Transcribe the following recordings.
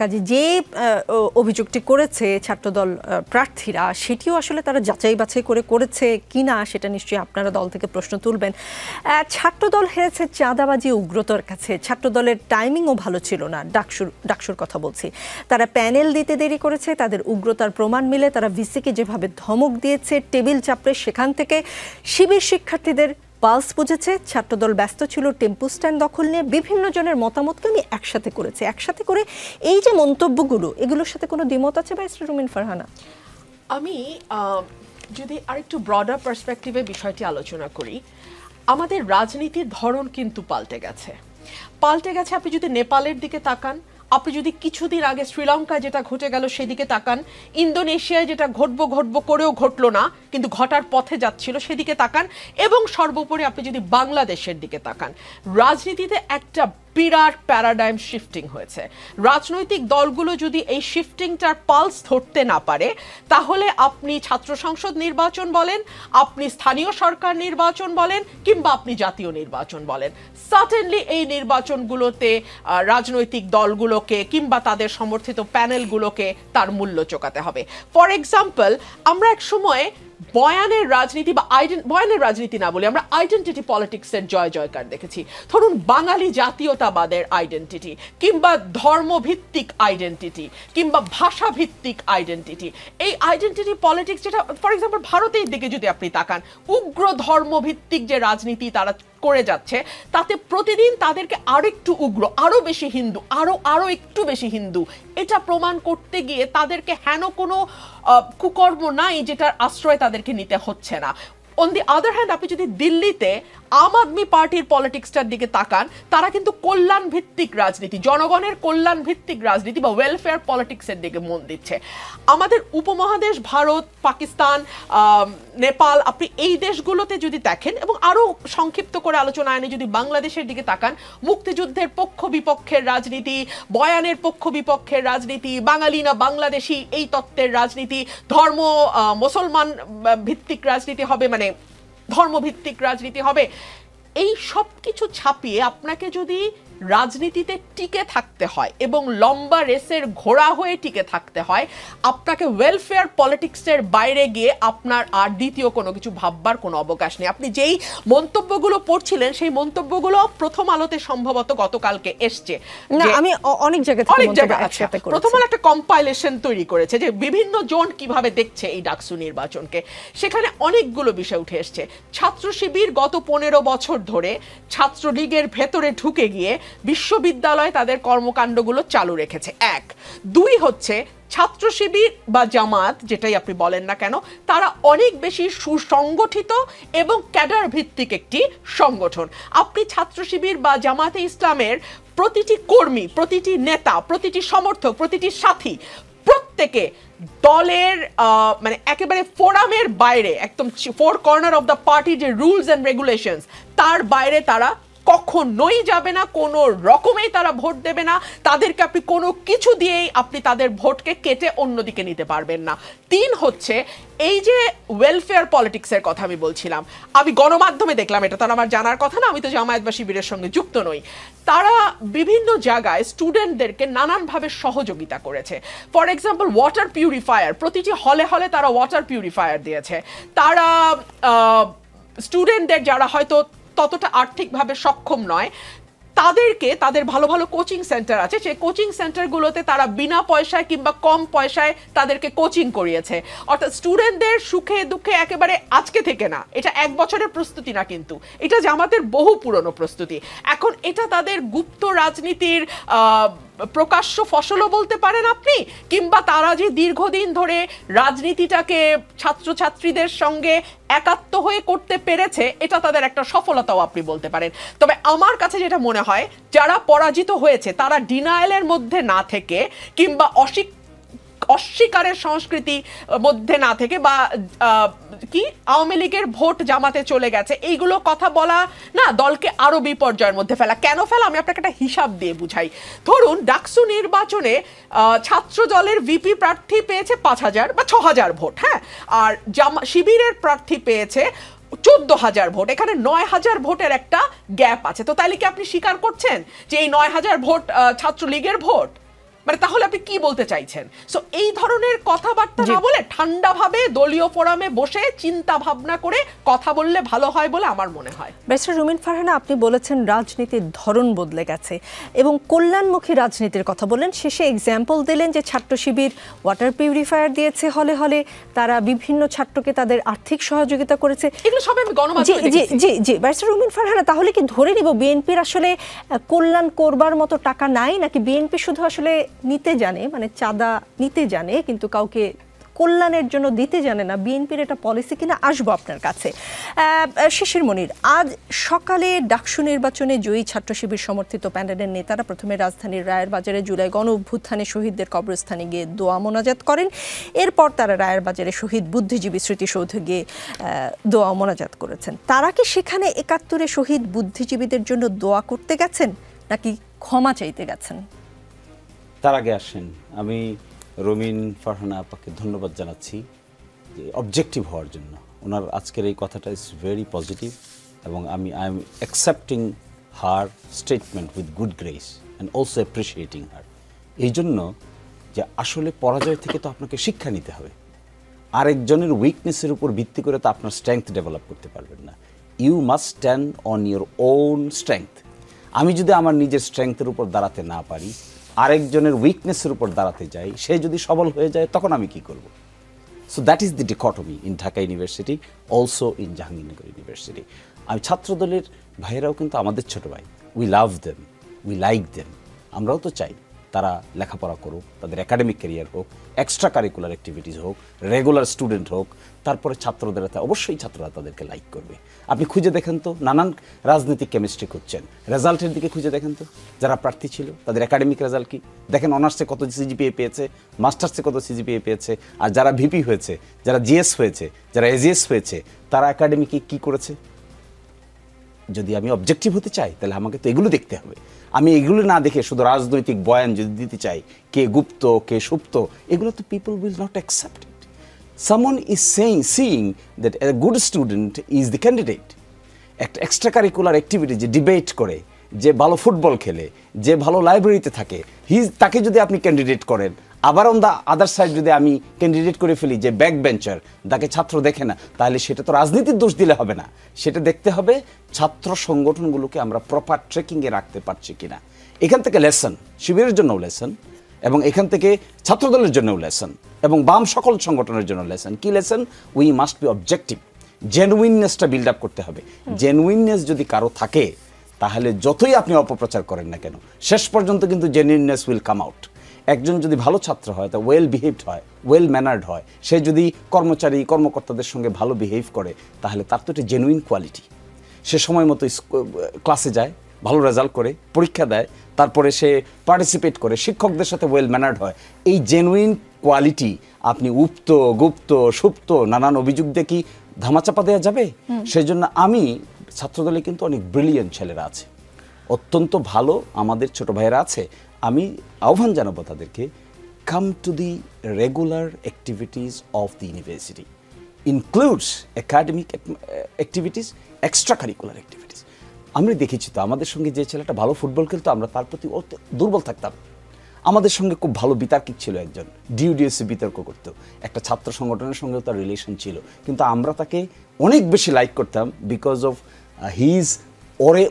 কাজে যে অভিযোগটি করেছে ছাত্রদল প্রার্থীরা সেটিও আসলে তারা যাচাই বাছাই করে করেছে কিনা সেটা নিশ্চয়ই আপনারা দল থেকে প্রশ্ন তুলবেন। ছাত্রদল হেরেছে চাঁদাবাজি উগ্রতার কাছে। ছাত্রদলের টাইমিংও ভালো ছিল না। ডাকসুর কথা বলছি, তারা প্যানেল দিতে দেরি করেছে, তাদের উগ্রতার প্রমাণ মিলে তারা ভিসিকে যেভাবে ধমক দিয়েছে, টেবিল চাপড়ে সেখান থেকে শিবির শিক্ষার্থীদের পালস বুঝেছে। ছাত্রদল ব্যস্ত ছিল টেম্পু স্ট্যান্ড দখল নিয়ে। বিভিন্ন জনের মতামতকে আমি একসাথে করেছি। একসাথে করে এই যে মন্তব্যগুলো, এগুলোর সাথে কোনো দ্বিমত আছে ব্যারিস্টার রুমিন ফারহানা? আমি যদি আরেকটু ব্রডার পার্সপেক্টিভে বিষয়টি আলোচনা করি, আমাদের রাজনীতির ধরন কিন্তু পাল্টে গেছে। আপনি যদি নেপালের দিকে তাকান, আপনি যদি কিছুদিন আগে শ্রীলঙ্কায় যেটা ঘটে গেল সেদিকে তাকান, ইন্দোনেশিয়ায় যেটা ঘটবো করেও ঘটলো না কিন্তু ঘটার পথে যাচ্ছিল সেদিকে তাকান, এবং সর্বোপরি আপনি যদি বাংলাদেশের দিকে তাকান, রাজনীতিতে একটা বিরাট প্যারাডাইম শিফটিং হয়েছে। রাজনৈতিক দলগুলো যদি এই শিফটিংটার পালস ধরতে না পারে, তাহলে আপনি ছাত্র সংসদ নির্বাচন বলেন, আপনি স্থানীয় সরকার নির্বাচন বলেন, কিংবা আপনি জাতীয় নির্বাচন বলেন, সার্টেনলি এই নির্বাচনগুলোতে রাজনৈতিক দলগুলোকে কিংবা তাদের সমর্থিত প্যানেলগুলোকে তার মূল্য চোকাতে হবে। ফর এক্সাম্পল, আমরা এক সময় বয়ানের রাজনীতি বা বয়ানের রাজনীতি না বলি, আমরা আইডেন্টিটি পলিটিক্সের জয় জয়কার দেখেছি। ধরুন বাঙালি জাতীয়তাবাদের আইডেন্টিটি, কিংবা ধর্মভিত্তিক আইডেন্টিটি, কিংবা ভাষাভিত্তিক আইডেন্টিটি। এই আইডেন্টিটি পলিটিক্স, যেটা ফর এক্সাম্পল ভারতের দিকে যদি আপনি তাকান, উগ্র ধর্মভিত্তিক যে রাজনীতি তারা করে যাচ্ছে, তাতে প্রতিদিন তাদেরকে আরেকটু উগ্র, আরো বেশি হিন্দু, আরো একটু বেশি হিন্দু, এটা প্রমাণ করতে গিয়ে তাদেরকে হেন কোনো কুকর্ম নাই যেটার আশ্রয় তাদেরকে নিতে হচ্ছে না। অন দি আদার হ্যান্ড, আপনি যদি দিল্লিতে আম আদমি পার্টির পলিটিক্সটার দিকে তাকান, তারা কিন্তু কল্যাণ ভিত্তিক রাজনীতি, জনগণের কল্যাণ ভিত্তিক রাজনীতি বা ওয়েলফেয়ার পলিটিক্সের দিকে মন দিচ্ছে। আমাদের উপমহাদেশ ভারত, পাকিস্তান, নেপাল, আপনি এই দেশগুলোতে যদি দেখেন, এবং আরও সংক্ষিপ্ত করে আলোচনা আনে যদি বাংলাদেশের দিকে তাকান, মুক্তিযুদ্ধের পক্ষ বিপক্ষের রাজনীতি, বয়ানের পক্ষ বিপক্ষের রাজনীতি, বাঙালি না বাংলাদেশি এই তত্ত্বের রাজনীতি, ধর্ম মুসলমান ভিত্তিক রাজনীতি হবে, মানে ধর্মভিত্তিক রাজনীতি হবে। এই সব কিছু ছাপিয়ে আপনাকে যদি রাজনীতিতে টিকে থাকতে হয় এবং লম্বা রেসের ঘোড়া হয়ে টিকে থাকতে হয়, আপনাকে ওয়েলফেয়ার পলিটিক্সের বাইরে গিয়ে আপনার আর দ্বিতীয় কোনো কিছু ভাববার কোনো অবকাশ নেই। আপনি যেই মন্তব্যগুলো পড়ছিলেন, সেই মন্তব্যগুলো প্রথম আলোতে সম্ভবত গতকালকে এসছে। আমি অনেক জায়গায় প্রথম আলো একটা কম্পাইলেশন তৈরি করেছে যে বিভিন্ন জন কিভাবে দেখছে এই ডাকসু নির্বাচনকে। সেখানে অনেকগুলো বিষয় উঠে এসছে। ছাত্র শিবির গত 15 বছর ধরে ছাত্রলীগের ভেতরে ঢুকে গিয়ে বিশ্ববিদ্যালয়ে তাদের কর্মকাণ্ডগুলো চালু রেখেছে, 1। 2 হচ্ছে ছাত্র শিবির বা জামাত, যেটাই আপনি বলেন না কেন, তারা অনেক বেশি সুসংগঠিত এবং ক্যাডার ভিত্তিক একটি সংগঠন। আপনি ছাত্র শিবির বা জামাতে ইসলামের প্রতিটি কর্মী, প্রতিটি নেতা, প্রতিটি সমর্থক, প্রতিটি সাথী, প্রত্যেকে দলের মানে একেবারে ফোরামের বাইরে, একদম 4 কর্নার অফ দ্য পার্টির যে রুলস অ্যান্ড রেগুলেশনস, তার বাইরে তারা কখনোই যাবে না, কোনো রকমেই তারা ভোট দেবে না। তাদেরকে আপনি কোনো কিছু দিয়েই আপনি তাদের ভোটকে কেটে অন্যদিকে নিতে পারবেন না। 3 হচ্ছে এই যে ওয়েলফেয়ার পলিটিক্সের কথা আমি বলছিলাম, আমি গণমাধ্যমে দেখলাম, এটা তো আমার জানার কথা না, আমি তো জামায়াত বা শিবিরের সঙ্গে যুক্ত নই, তারা বিভিন্ন জায়গায় স্টুডেন্টদেরকে নানানভাবে সহযোগিতা করেছে। ফর এক্সাম্পল ওয়াটার পিউরিফায়ার, প্রতিটি হলে হলে তারা ওয়াটার পিউরিফায়ার দিয়েছে। তারা স্টুডেন্টদের যারা হয়তো ততটা আর্থিকভাবে সক্ষম নয়, তাদেরকে, তাদের ভালো ভালো কোচিং সেন্টার আছে, সেই কোচিং সেন্টারগুলোতে তারা বিনা পয়সায় কিংবা কম পয়সায় তাদেরকে কোচিং করিয়েছে। অর্থাৎ স্টুডেন্টদের সুখে দুঃখে একেবারে আজকে থেকে না, এটা 1 বছরের প্রস্তুতি না, কিন্তু এটা জামাতের বহু পুরনো প্রস্তুতি। এখন এটা তাদের গুপ্ত রাজনীতির প্রকাশ্য ফসলও বলতে পারেন আপনি, কিংবা তারা যে দীর্ঘদিন ধরে রাজনীতিটাকে ছাত্রছাত্রীদের সঙ্গে একাত্ম হয়ে করতে পেরেছে, এটা তাদের একটা সফলতাও আপনি বলতে পারেন। তবে আমার কাছে যেটা মনে হয়, যারা পরাজিত হয়েছে তারা ডিনায়ালের মধ্যে না থেকে কিংবা অস্বীকারের সংস্কৃতি মধ্যে না থেকে, বা কি আওয়ামী লীগের ভোট জামাতে চলে গেছে এইগুলো কথা বলা না, দলকে আরো বিপর্যয়ের মধ্যে ফেলা। কেন ফেলা, আমি আপনাকে একটা হিসাব দিয়ে বুঝাই। ধরুন ডাকসু নির্বাচনে ছাত্র দলের ভিপি প্রার্থী পেয়েছে 5000 বা 6000 ভোট, হ্যাঁ, আর শিবিরের প্রার্থী পেয়েছে 14000 ভোট। এখানে 9000 ভোটের একটা গ্যাপ আছে। তো তাইলে কি আপনি স্বীকার করছেন যে এই 9000 ভোট ছাত্রলীগের ভোট? মানে তাহলে আপনি কি বলতে চাইছেন? সো এই ধরনের কথাবার্তা না বলে ঠান্ডাভাবে দলীয় ফোরামে বসে চিন্তা ভাবনা করে কথা বললে ভালো হয় বলে আমার মনে হয়। ব্যারিস্টার রুমিন ফারহানা, আপনি বলেছেন রাজনীতির ধরন বদলে গেছে এবং কল্যাণমুখী রাজনীতির কথা বললেন, শেষে এক্সাম্পল দিলেন যে ছাত্র শিবির ওয়াটার পিউরিফায়ার দিয়েছে হলে হলে, তারা বিভিন্ন ছাত্রকে তাদের আর্থিক সহযোগিতা করেছে। এগুলো সব আমি গণমাধ্যমে দেখেছি। জি জি, ব্যারিস্টার রুমিন ফারহানা, তাহলে কি ধরে নিব বিএনপির আসলে কল্যাণ করবার মতো টাকা নাই, নাকি বিএনপি শুধু আসলে নিতে জানে, মানে চাঁদা নিতে জানে কিন্তু কাউকে কল্যাণের জন্য দিতে জানে না? বিএনপির এটা পলিসি কিনা, আসবো আপনার কাছে। শিশির মনির, আজ সকালে ডাকসু নির্বাচনে জয়ী ছাত্র শিবির সমর্থিত প্যানেলের নেতারা প্রথমে রাজধানীর রায়ের বাজারে জুলাই গণ অভ্যুত্থানে শহীদদের কবরস্থানে গিয়ে দোয়া মোনাজাত করেন। এরপর তারা রায়ের বাজারে শহীদ বুদ্ধিজীবী স্মৃতিসৌধে গিয়ে দোয়া মোনাজাত করেছেন। তারা কি সেখানে ৭১ শহীদ বুদ্ধিজীবীদের জন্য দোয়া করতে গেছেন নাকি ক্ষমা চাইতে গেছেন? তার আগে আসেন, আমি রুমিন ফারহানা আপাকে ধন্যবাদ জানাচ্ছি যে অবজেক্টিভ হওয়ার জন্য। ওনার আজকের এই কথাটা ইজ ভেরি পজিটিভ এবং I am accepting her statement with good grace and also appreciating her. এই জন্য যে আসলে পরাজয় থেকে তো আপনাকে শিক্ষা নিতে হবে। আরেকজনের উইকনেসের উপর ভিত্তি করে তো আপনার স্ট্রেংথ ডেভেলপ করতে পারবেন না। You must stand on your own strength. আমি যদি আমার নিজের স্ট্রেংথের উপর দাঁড়াতে না পারি, আরেকজনের উইকনেসের উপর দাঁড়াতে যাই, সে যদি সবল হয়ে যায় তখন আমি কি করব? So that is the dichotomy in Dhaka university, also in Jahangirnagar university. আমি ছাত্রদলের ভাইয়েরাও কিন্তু আমাদের ছোট ভাই। We love them, we like them. আমরাও তো চাই তারা লেখাপড়া করুক, তাদের একাডেমিক ক্যারিয়ার হোক, এক্সট্রা কারিকুলার অ্যাক্টিভিটিস হোক, রেগুলার স্টুডেন্ট হোক। তারপরে ছাত্রদের অবশ্যই ছাত্ররা তাদেরকে লাইক করবে। আপনি খুঁজে দেখেন তো, নানান রাজনৈতিক কেমিস্ট্রি খুঁজছেন, রেজাল্টের দিকে খুঁজে দেখেন তো, যারা প্রার্থী ছিল তাদের একাডেমিক রেজাল্ট কি দেখেন, অনার্সে কত সিজিপিএ পেয়েছে, মাস্টার্সে কত সিজিপিএ পেয়েছে, আর যারা ভিপি হয়েছে, যারা জিএস হয়েছে, যারা এজিএস হয়েছে, তারা একাডেমিকে কি করেছে। যদি আমি অবজেক্টিভ হতে চাই তাহলে আমাকে তো এগুলো দেখতে হবে। আমি এগুলো না দেখে শুধু রাজনৈতিক বয়ান যদি দিতে চাই, কে গুপ্ত কে সুপ্ত, এগুলো তো people will not accept it. Someone is seeing that a good student is the candidate. একটা এক্সট্রা কারিকুলার অ্যাক্টিভিটি, যে ডিবেট করে, যে ভালো ফুটবল খেলে, যে ভালো লাইব্রেরিতে থাকে, তাকে যদি আপনি ক্যান্ডিডেট করেন, আবার অন দ্য আদার সাইড যদি আমি ক্যান্ডিডেট করে ফেলি যে ব্যাক বেঞ্চার, তাকে ছাত্র দেখে না, তাহলে সেটা তো রাজনীতির দোষ দিলে হবে না। সেটা দেখতে হবে ছাত্র সংগঠনগুলোকে আমরা প্রপার ট্রেকিংয়ে রাখতে পারছি কিনা। এখান থেকে লেসন, শিবিরের জন্যও লেসন, এবং এখান থেকে ছাত্রদলের জন্যও লেসন, এবং বাম সকল সংগঠনের জন্য লেসন। কি lesson? We must be objective. জেনুইননেসটা বিল্ড আপ করতে হবে। জেনুইননেস যদি কারো থাকে, তাহলে যতই আপনি অপপ্রচার করেন না কেন, শেষ পর্যন্ত কিন্তু জেনুইননেস উইল কাম আউট। একজন যদি ভালো ছাত্র হয়, তা ওয়েল বিহেভড হয়, ওয়েল ম্যানার্ড হয়, সে যদি কর্মচারী কর্মকর্তাদের সঙ্গে ভালো বিহেভ করে, তাহলে তার তো একটা জেনুইন কোয়ালিটি। সে সময় মতো ক্লাসে যায়, ভালো রেজাল্ট করে, পরীক্ষা দেয়, তারপরে সে পার্টিসিপেট করে, শিক্ষকদের সাথে ওয়েল ম্যানার্ড হয়। এই জেনুইন কোয়ালিটি আপনি উপ্ত গুপ্ত সুপ্ত নানান অভিযোগ দিয়ে কি ধামাচাপা দেওয়া যাবে? সেই জন্য আমি ছাত্রদলে কিন্তু অনেক ব্রিলিয়েন্ট ছেলেরা আছে, অত্যন্ত ভালো আমাদের ছোট ভাইয়েরা আছে। আমি আহ্বান জানাবো তাদেরকে, come to the regular activities of the university, includes academic activities, extra curricular activities. আমরা দেখেছি তো, আমাদের সঙ্গে যে ছেলেটা ভালো ফুটবল খেলতো, আমরা তার প্রতি দুর্বল থাকতাম। আমাদের সঙ্গে খুব ভালো বিতার্কিক ছিল একজন, ডিউডিএসসি বিতর্ক করতো, একটা ছাত্র সংগঠনের সঙ্গেও তার রিলেশন ছিল, কিন্তু আমরা তাকে অনেক বেশি লাইক করতাম বিকজ অফ হিজ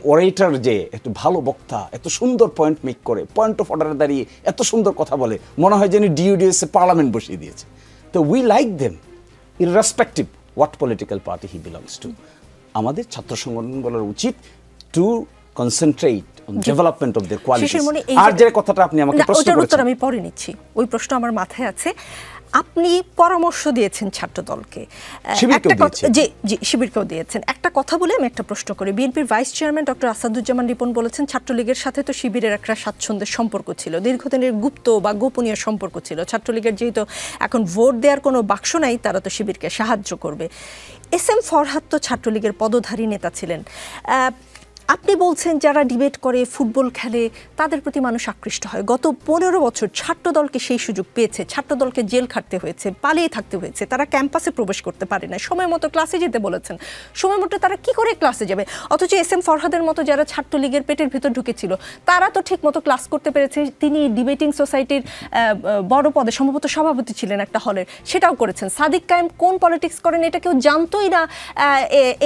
ওরেটর, যে একটু ভালো বক্তা, এত সুন্দর পয়েন্ট মেক করে, পয়েন্ট অফ অর্ডারে দাঁড়িয়ে এত সুন্দর কথা বলে, মনে হয় যেন ডিউডিএসসি পার্লামেন্ট বসিয়ে দিয়েছে। তো we like them irrespective what political party he belongs to. আমাদের ছাত্র সংগঠনগুলোর উচিত to concentrate on development of their qualities. আর যে কথাটা আপনি আমাকে প্রশ্ন করেছেন, আমি পরে নিচ্ছি, ওই প্রশ্ন আমার মাথায় আছে। আপনি পরামর্শ দিয়েছেন ছাত্রদলকে, শিবিরকেও দিয়েছেন। একটা কথা বলে আমি একটা প্রশ্ন করি। বিএনপির vice chairman doctor Asaduzzaman Ripon বলেছেন, ছাত্রলীগের সাথে তো শিবিরের একটা স্বাচ্ছন্দ্যের সম্পর্ক ছিল, দীর্ঘদিনের গুপ্ত বা গোপনীয় সম্পর্ক ছিল। ছাত্রলীগের যেহেতু এখন ভোট দেওয়ার কোনো বাক্স নাই, তারা তো শিবিরকে সাহায্য করবে। এস এম ফরহাদ তো ছাত্রলীগের পদধারী নেতা ছিলেন। আপনি বলছেন যারা ডিবেট করে, ফুটবল খেলে, তাদের প্রতি মানুষ আকৃষ্ট হয়। গত 15 বছর ছাত্রদলকে সেই সুযোগ পেয়েছে, ছাত্রদলকে জেল খাটতে হয়েছে, পালিয়ে থাকতে হয়েছে, তারা ক্যাম্পাসে প্রবেশ করতে পারে না, সময় মতো ক্লাসে যেতে বলেছেন, সময় মতো তারা কি করে ক্লাসে যাবে? অথচ SM ফরহাদের মতো যারা ছাত্রলীগের পেটের ভিতর ঢুকেছিল তারা তো ঠিক মতো ক্লাস করতে পেরেছে। তিনি ডিবেটিং সোসাইটির বড় পদে সম্ভবত সভাপতি ছিলেন একটা হলের, সেটাও করেছেন। সাদিক কায়েম কোন পলিটিক্স করেন এটা কেউ জানতোই না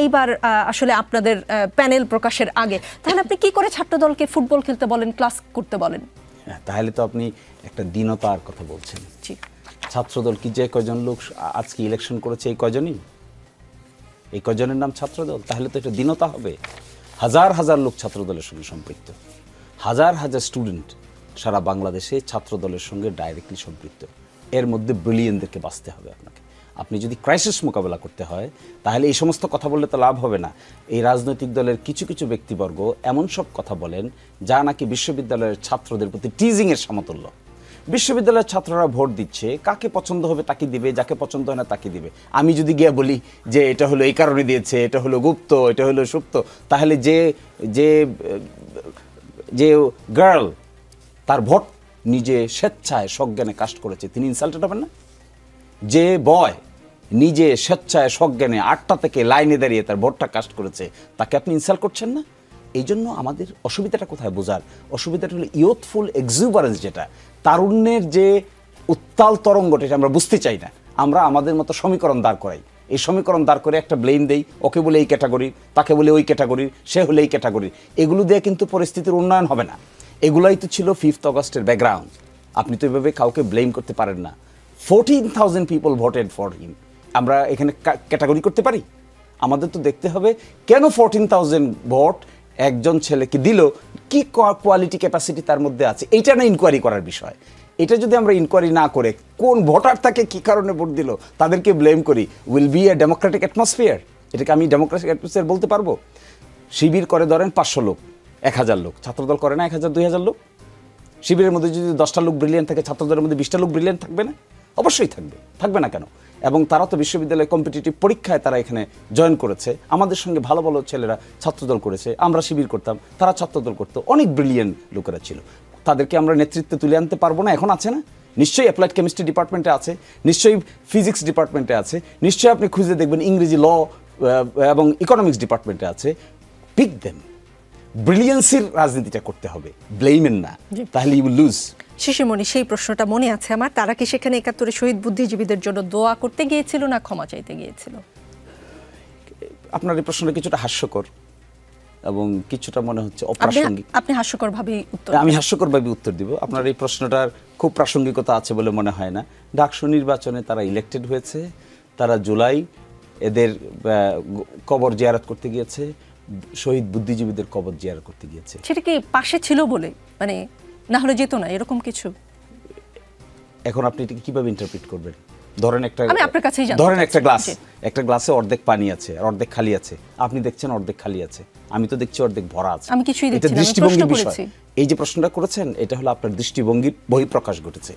এইবার আসলে আপনাদের প্যানেল প্রকাশের আগে। তাহলে আপনি কি করে ছাত্রদলকে ফুটবল খেলতে বলেন, ক্লাস করতে বলেন? তাহলে তো আপনি একটা দীনতার কথা বলছেন। জি, ছাত্রদল কি যে কয়জন লোক আজকে ইলেকশন করেছে এই কয়জনই, এই কয়জনের নাম ছাত্রদল? তাহলে তো এটা দীনতা হবে। হাজার হাজার লোক ছাত্রদলের সঙ্গে সম্পৃক্ত, হাজার হাজার স্টুডেন্ট সারা বাংলাদেশে ছাত্রদলের সঙ্গে ডাইরেক্টলি সম্পৃক্ত। এর মধ্যে ব্রিলিয়েন্টদেরকে বাঁচতে হবে আপনাকে। আপনি যদি ক্রাইসিস মোকাবেলা করতে হয় তাহলে এই সমস্ত কথা বললে তো লাভ হবে না। এই রাজনৈতিক দলের কিছু কিছু ব্যক্তিবর্গ এমন সব কথা বলেন যা নাকি বিশ্ববিদ্যালয়ের ছাত্রদের প্রতি টিজিংয়ের সমতুল্য। বিশ্ববিদ্যালয়ের ছাত্ররা ভোট দিচ্ছে, কাকে পছন্দ হবে তাকে দিবে, যাকে পছন্দ হয় না তাকে দিবে। আমি যদি গিয়ে বলি যে এটা হলো এই কারণে দিয়েছে, এটা হলো গুপ্ত, এটা হলো সুপ্ত, তাহলে যে যে যে গার্ল তার ভোট নিজে স্বেচ্ছায় সজ্ঞানে কাস্ট করেছে তিনি ইনসাল্টেড হবেন না? যে বয় নিজে স্বেচ্ছায় সজ্ঞানে 8টা থেকে লাইনে দাঁড়িয়ে তার ভোটটা কাস্ট করেছে তাকে আপনি ইনসাল্ট করছেন না? এই জন্য আমাদের অসুবিধাটা কোথায় বোঝার, অসুবিধাটা হলো ইয়ুথফুল এক্সুবারেন্স, যেটা তারুণ্যের যে উত্তাল তরঙ্গটা, এটা আমরা বুঝতে চাই না। আমরা আমাদের মতো সমীকরণ দাঁড় করাই, এই সমীকরণ দাঁড় করে একটা ব্লেম দেই, ওকে বলে এই ক্যাটাগরির, তাকে বলে ওই ক্যাটাগরির, সে হলে এই ক্যাটাগরির। এগুলো দিয়ে কিন্তু পরিস্থিতির উন্নয়ন হবে না। এগুলাই তো ছিল 5th অগস্টের ব্যাকগ্রাউন্ড। আপনি তো এভাবে কাউকে ব্লেম করতে পারেন না। 14,000 পিপল ভোটেড ফর হিম। আমরা এখানে ক্যাটাগরি করতে পারি? আমাদের তো দেখতে হবে কেন 14,000 ভোট একজন ছেলেকে দিল, কি কোয়ালিটি ক্যাপাসিটি তার মধ্যে আছে, এইটা না ইনকোয়ারি করার বিষয়। এটা যদি আমরা ইনকোয়ারি না করে কোন ভোটার তাকে কি কারণে ভোট দিল তাদেরকে ব্লেম করি, will B a democratic atmosphere? এটাকে আমি ডেমোক্রেটিক অ্যাটমসফিয়ার বলতে পারবো? শিবির করে ধরেন 500 লোক, 1000 লোক, ছাত্রদল করে না 1000 2000 লোক। শিবিরের মধ্যে যদি 10টা লোক ব্রিলিয়েন্ট থাকে, ছাত্রদলের মধ্যে 20টা লোক ব্রিলিয়েন্ট থাকবে না? অবশ্যই থাকবে, থাকবে না কেন? এবং তারা তো বিশ্ববিদ্যালয়ে কম্পিটিটিভ পরীক্ষায় তারা এখানে জয়েন করেছে। আমাদের সঙ্গে ভালো ভালো ছেলেরা ছাত্রদল করেছে, আমরা শিবির করতাম, তারা ছাত্রদল করতো, অনেক ব্রিলিয়েন্ট লোকেরা ছিল। তাদেরকে আমরা নেতৃত্বে তুলে আনতে পারবো না? এখন আছে না? নিশ্চয়ই অ্যাপ্লাইড কেমিস্ট্রি ডিপার্টমেন্টে আছে, নিশ্চয়ই ফিজিক্স ডিপার্টমেন্টে আছে, নিশ্চয়ই আপনি খুঁজে দেখবেন ইংরেজি, ল এবং ইকোনমিক্স ডিপার্টমেন্টে আছে। Pick them. ব্রিলিয়েন্সির রাজনীতিটা করতে হবে, ব্লেমেন না, তাহলে ইউ উইল লুজ। শিশিরমণি, সেই প্রশ্নটা মনে আছে আমার, তারা কি সেখানে 71 শহীদ বুদ্ধিজীবীদের জন্য দোয়া করতে গিয়েছিল না ক্ষমা চাইতে গিয়েছিল? আপনার এই প্রশ্নটা কিছুটা হাস্যকর এবং কিছুটা মনে হচ্ছে অপ্রাসঙ্গিক। আপনি হাস্যকরভাবেই উত্তর, আমি হাস্যকরভাবে উত্তর দিব। আপনার এই প্রশ্নটার খুব প্রাসঙ্গিকতা আছে বলে মনে হয় না। ডাকসু নির্বাচনে তারা ইলেক্টেড হয়েছে, তারা জুলাই এদের কবর জিয়ারত করতে গিয়েছে, শহীদ বুদ্ধিজীবীদের কবর জিয়ারত করতে গিয়েছে। সেটা কি পাশে ছিল বলে, মানে না হলে যেত না, এরকম কিছু? এখন আপনি এটাকে কিভাবে ইন্টারপ্রিট করবেন? ধরেন একটা গ্লাস, একটা গ্লাসে অর্ধেক পানি আছে আর অর্ধেক খালি আছে। আপনি দেখছেন অর্ধেক খালি আছে, আমি তো দেখছি অর্ধেক ভরা আছে। আমি কিছুই দেখছি না, এটা দৃষ্টিভঙ্গির বিষয়। এই যে প্রশ্নটা করেছেন এটা হলো আপনার দৃষ্টিভঙ্গির বহিঃপ্রকাশ ঘটেছে।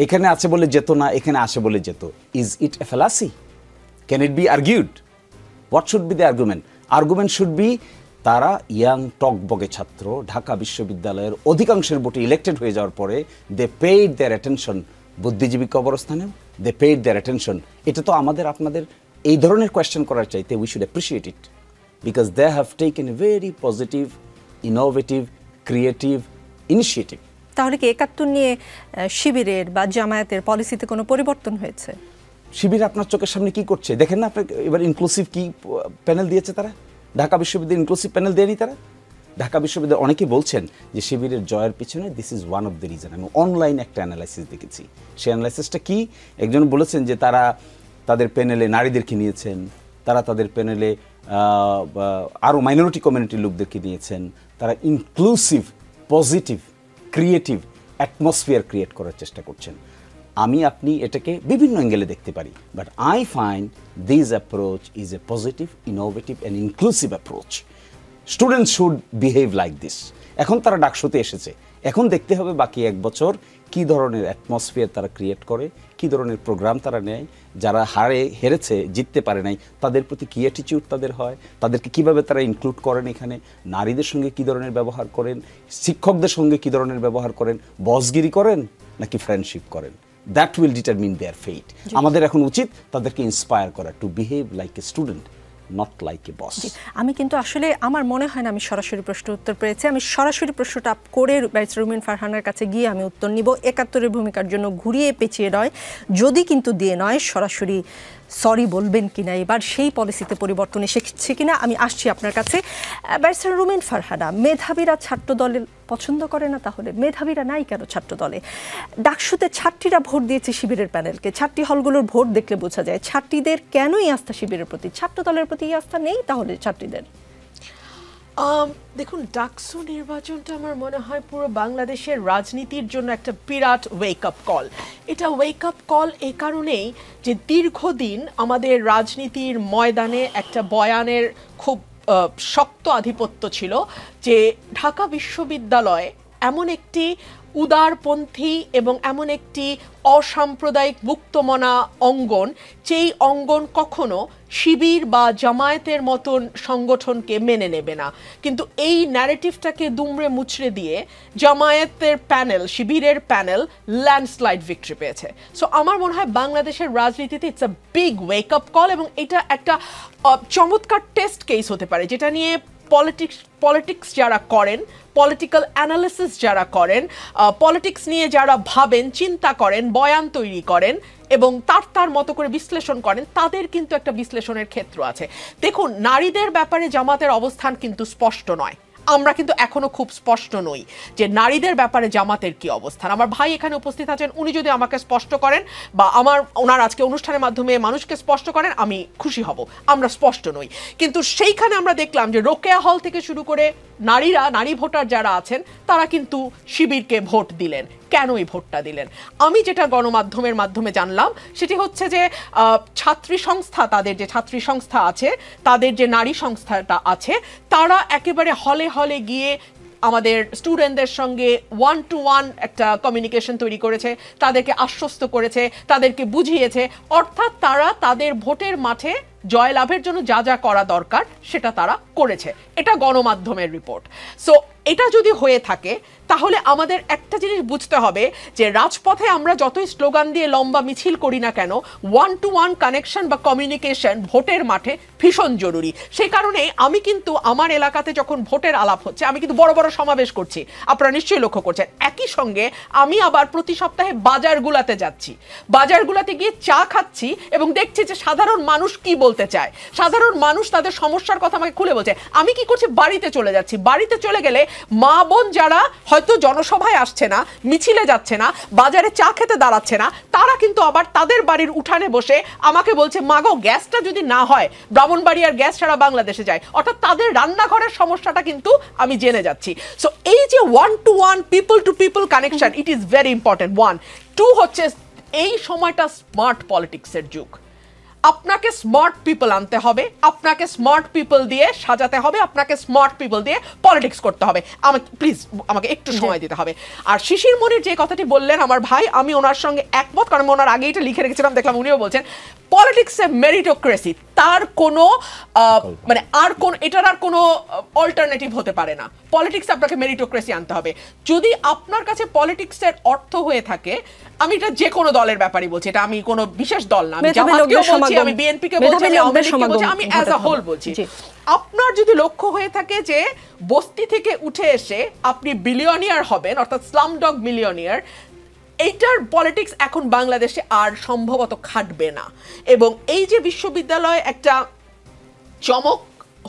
এখানে আছে বলে যেত না, এখানে আসে বলে যেত। Is it a fallacy? Can it be argued? What should be the argument? Argument should be তারা ইয়াং টকবগে ছাত্র, ঢাকা বিশ্ববিদ্যালয়ের অধিকাংশের ভোটে ইলেক্টেড হয়ে যাওয়ার পরে দে পেইড দেয়ার অ্যাটেনশন বুদ্ধিজীবী কবরস্থানেও, দে পেইড দেয়ার অ্যাটেনশন। এটা তো আমাদের আপনাদের এই ধরনের কোয়েশ্চেন করার চাইতে we should appreciate it, because they have taken a very positive, innovative, creative initiative. তাহলে কি 71 নিয়ে শিবিরের বা জামায়াতের পলিসিতে কোনো পরিবর্তন হয়েছে? শিবির আপনার চোখের সামনে কি করছে দেখেন না? আপনার এবার ইনক্লুসিভ কি প্যানেল দিয়েছে তারা? ঢাকা বিশ্ববিদ্যালয় ইনক্লুসিভ প্যানেল দেয়নি তারা? ঢাকা বিশ্ববিদ্যালয় অনেকেই বলছেন যে শিবিরের জয়ের পিছনে this is one of the reason. আমি অনলাইন একটা অ্যানালাইসিস দেখেছি। সেই অ্যানালাইসিসটা কি? একজন বলেছেন যে তারা তাদের প্যানেলে নারীদেরকে নিয়েছেন, তারা তাদের প্যানেলে আরও মাইনরিটি কমিউনিটির লোকদেরকে নিয়েছেন, তারা inclusive, positive, creative atmosphere create করার চেষ্টা করছেন। আমি আপনি এটাকে বিভিন্ন অ্যাঙ্গেলে দেখতে পারি, but I find this approach is a positive, innovative and inclusive approach. Students should behave like this. এখন তারা ডাকসুতে এসেছে, এখন দেখতে হবে বাকি 1 বছর কি ধরনের অ্যাটমসফিয়ার তারা ক্রিয়েট করে, কি ধরনের প্রোগ্রাম তারা নেয়, যারা হেরেছে জিততে পারে নাই তাদের প্রতি কি অ্যাটিটিউড তাদের হয়, তাদেরকে কিভাবে তারা ইনক্লুড করেন, এখানে নারীদের সঙ্গে কি ধরনের ব্যবহার করেন, শিক্ষকদের সঙ্গে কি ধরনের ব্যবহার করেন, বসগিরি করেন নাকি ফ্রেন্ডশিপ করেন। That will determine their fate. আমাদের এখন উচিত তাদেরকে ইন্সপায়ার করা to behave like a student, not like a boss. আমি কিন্তু আসলে আমার মনে হয় না আমি সরাসরি প্রশ্ন উত্তর পেয়েছি। আমি সরাসরি প্রশ্নটা করে ব্যারিস্টার রুমিন ফারহানার কাছে গিয়ে আমি উত্তর নিব। ৭১-এর ভূমিকার জন্য ঘুরিয়ে পেঁচিয়ে নয়, যদি কিন্তু দিয়ে নয়, সরাসরি সরি বলবেন কিনা, এবার সেই পলিসিতে পরিবর্তন এসেছে কিনা। আমি আসছি আপনার কাছে। ব্যারিস্টার রুমিন ফারহানা, মেধাবীরা ছাত্র দলে পছন্দ করে না, তাহলে মেধাবীরা নাই কেন ছাত্র দলে? ডাকসুতে ছাত্রীরা ভোট দিয়েছে শিবিরের প্যানেলকে, ছাত্রী হলগুলোর ভোট দেখলে বোঝা যায় ছাত্রীদের কেনই আস্থা শিবিরের প্রতি, ছাত্র দলের প্রতি আস্থা নেই তাহলে ছাত্রীদের। দেখুন, ডাকসু নির্বাচনটা আমার মনে হয় পুরো বাংলাদেশের রাজনীতির জন্য একটা বিরাট ওয়েক আপ কল। এটা ওয়েক আপ কল এই কারণেই যে দীর্ঘদিন আমাদের রাজনীতির ময়দানে একটা বয়ানের খুব শক্ত আধিপত্য ছিল যে ঢাকা বিশ্ববিদ্যালয় এমন একটি উদারপন্থী এবং এমন একটি অসাম্প্রদায়িক মুক্তমনা অঙ্গন, যেই অঙ্গন কখনো শিবির বা জামায়াতের মতন সংগঠনকে মেনে নেবে না। কিন্তু এই ন্যারেটিভটাকে দুমড়ে মুচড়ে দিয়ে জামায়াতের প্যানেল, শিবিরের প্যানেল ল্যান্ডস্লাইড ভিক্টরি পেয়েছে। সো আমার মনে হয় বাংলাদেশের রাজনীতিতে it's a big wake up call, এবং এটা একটা চমৎকার টেস্ট কেস হতে পারে যেটা নিয়ে পলিটিক্স যারা করেন, পলিটিক্যাল অ্যানালিসিস যারা করেন, পলিটিক্স নিয়ে যারা ভাবেন, চিন্তা করেন, বয়ান তৈরি করেন এবং তার মতো করে বিশ্লেষণ করেন, তাদের কিন্তু একটা বিশ্লেষণের ক্ষেত্র আছে। দেখুন, নারীদের ব্যাপারে জামাতের অবস্থান কিন্তু স্পষ্ট নয়। আমরা কিন্তু এখনো খুব স্পষ্ট নই যে নারীদের ব্যাপারে জামাতের কি অবস্থান। আমার ভাই এখানে উপস্থিত আছেন, উনি যদি আমাকে স্পষ্ট করেন বা ওনার আজকে অনুষ্ঠানের মাধ্যমে মানুষকে স্পষ্ট করেন, আমি খুশি হব। আমরা স্পষ্ট নই, কিন্তু সেইখানে আমরা দেখলাম যে রোকেয়া হল থেকে শুরু করে নারী ভোটার যারা আছেন তারা কিন্তু শিবিরকে ভোট দিলেন। কেন এই ভোটটা দিলেন? আমি যেটা গণমাধ্যমের মাধ্যমে জানলাম সেটি হচ্ছে যে ছাত্রী সংস্থা, তাদের যে ছাত্রী সংস্থা আছে, তাদের যে নারী সংস্থাটা আছে, তারা একেবারে হলে হলে গিয়ে আমাদের স্টুডেন্টদের সঙ্গে 1-to-1 একটা কমিউনিকেশন তৈরি করেছে, তাদেরকে আশ্বস্ত করেছে, তাদেরকে বুঝিয়েছে, অর্থাৎ তারা তাদের ভোটের মাঠে জয়লাভের জন্য যা যা করা দরকার সেটা তারা করেছে। এটা গণমাধ্যমের রিপোর্ট। সো এটা যদি হয়ে থাকে তাহলে আমাদের একটা জিনিস বুঝতে হবে যে রাজপথে আমরা যতই স্লোগান দিয়ে লম্বা মিছিল করি না কেন, 1-to-1 কানেকশন বা কমিউনিকেশন ভোটের মাঠে ভীষণ জরুরি। সেই কারণে আমি কিন্তু আমার এলাকাতে যখন ভোটের আলাপ হচ্ছে, আমি কিন্তু বড় বড় সমাবেশ করছি, আপনারা নিশ্চয়ই লক্ষ্য করছেন। একই সঙ্গে আমি আবার প্রতি সপ্তাহে বাজারগুলাতে যাচ্ছি, বাজারগুলাতে গিয়ে চা খাচ্ছি এবং দেখছি যে সাধারণ মানুষ কি বলতে চায়, সাধারণ মানুষ তাদের সমস্যার কথা আমাকে খুলে বলছে। আমি কি করছি, বাড়িতে চলে যাচ্ছি। বাড়িতে চলে গেলে মা বোন যারা হয়তো জনসভায় আসছে না, মিছিলে যাচ্ছে না, বাজারে চা খেতে দাঁড়াচ্ছে না, তারা কিন্তু আবার তাদের বাড়ির উঠানে বসে আমাকে বলছে, মা গো, গ্যাসটা যদি না হয়, ব্রাহ্মণবাড়িয়ার গ্যাস ছাড়া বাংলাদেশে যায়। অর্থাৎ তাদের রান্নাঘরের সমস্যাটা কিন্তু আমি জেনে যাচ্ছি। সো এই যে 1-to-1 people to people connection, it is very important. 1, 2 হচ্ছে এই সময়টা স্মার্ট পলিটিক্সের যুগ। আপনাকে স্মার্ট পিপল আনতে হবে, আপনাকে স্মার্ট পিপল দিয়ে সাজাতে হবে, আপনাকে স্মার্ট পিপল দিয়ে পলিটিক্স করতে হবে। আমাকে একটু সময় দিতে হবে। আর শিশির মনির যে কথাটি বললেন আমার ভাই, আমি ওনার সঙ্গে একমত, কারণ আমি ওনার আগে এটা লিখে রেখেছিলাম, দেখলাম উনিও বলছেন পলিটিক্সে মেরিটোক্রেসি, তার কোনো মানে এটার আর কোনো অল্টারনেটিভ হতে পারে না। পলিটিক্সে আপনাকে মেরিটোক্রেসি আনতে হবে। যদি আপনার কাছে পলিটিক্সের অর্থ হয়ে থাকে, আমি এটা যে কোনো দলের ব্যাপারই বলছি, এটা আমি কোনো বিশেষ দল না, আমি জামাতকেও বলছি, আমি বিএনপিকে বলছি, আমি আওয়ামী লীগকে বলছি, আমি অ্যাজ আ হোল বলছি। আপনার যদি লক্ষ্য হয়ে থাকে যে বস্তি থেকে উঠে এসে আপনি বিলিয়নিয়ার হবেন, অর্থাৎ স্লামডগ মিলিয়নিয়ার, এইটার পলিটিক্স এখন বাংলাদেশে আর সম্ভবত খাটবে না। এবং এই যে বিশ্ববিদ্যালয় একটা চমক